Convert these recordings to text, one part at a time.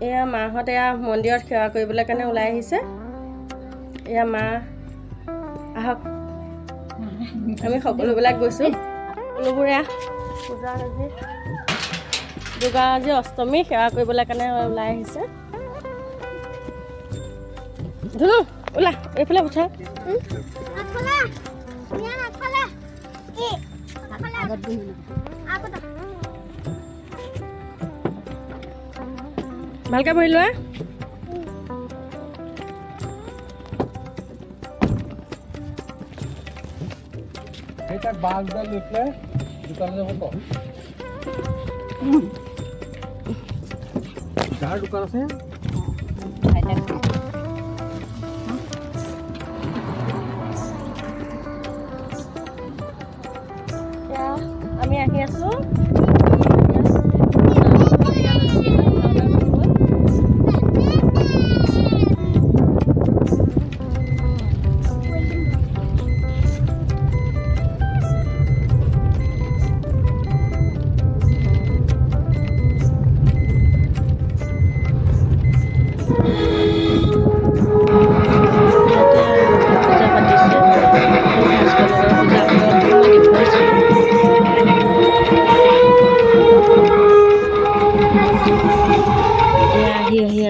এয়া মাহঁত এয়া মন্দিৰত সেৱা কৰিবলৈ কাৰণে ওলাই আহিছে। এয়া মা আহক, আমি সকলোবিলাক গৈছোঁ। সকলোবোৰে পূজা আজি দুৰ্গা আজি অষ্টমী সেৱা কৰিবলৈ কাৰণে ওলাই আহিছে। ধুনু ওলা, এইফালে উঠা। ভালকৈ বহি লোৱা। এটা বাগদা লিখলে দোকানে যাব তো যাৰ দোকান আছে আমি আহি আছোঁ।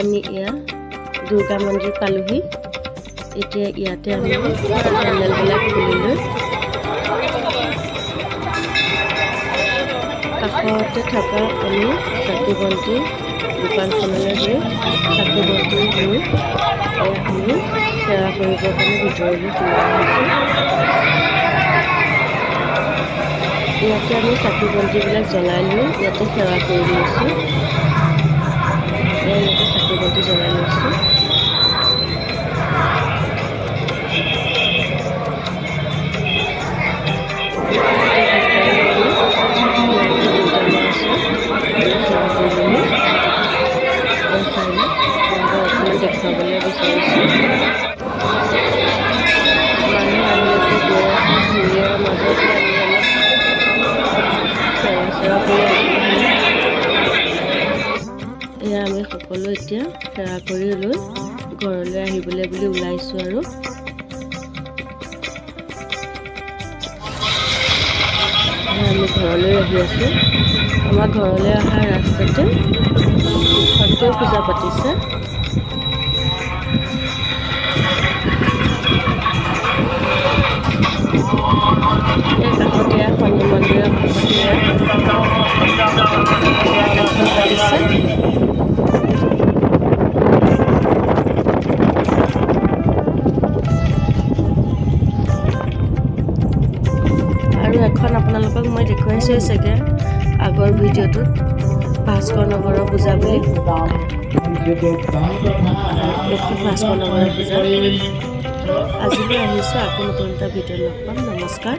আমি এয়া দুৰ্গা মন্দিৰ পালোহি। এতিয়া ইয়াতে আমি পেণ্ডেলবিলাক খুলিলোঁ। কাষতে থকা আমি চাকি বন্তি দোকানখনলৈ গৈ চাকি বন্তি লৈ আমি সেৱা কৰিবৰ কাৰণে ভিতৰলৈ সোমাই আহিছোঁ। ইয়াতে আমি চাকি বন্তিবিলাক জ্বলাই লৈ ইয়াতে সেৱা কৰি লৈছোঁ। ইয়াতে চাকি বন্তি জ্বলাই লৈছোঁ। দেখুৱাবলৈ বিচাৰিছোঁ। মানুহ আহিলেতো গৈ আছে, ভিৰৰ মাজত আমি অলপ সেৱা চেৱা কৰি আহিলোঁ। এয়া আমি সকলো এতিয়া সেৱা কৰি লৈ ঘৰলৈ আহিবলৈ বুলি ওলাইছোঁ আৰু আমি ঘৰলৈ আহি আছোঁ। আমাৰ ঘৰলৈ অহা ৰাস্তাতে সত্য পূজা পাতিছে। এই কাষতে শনি মন্দিৰৰ কাষতে পাতিছে। আৰু এখন আপোনালোকক মই দেখুৱাইছোঁ চাগে আগৰ ভিডিঅ'টোত ভাস্কৰ নগৰৰ পূজা বুলি। এইটো ভাস্কৰ নগৰৰ পূজা। আজিলৈ আহিছোঁ, আকৌ নতুন এটা ভিডিঅ' লগ পাম। নমস্কাৰ।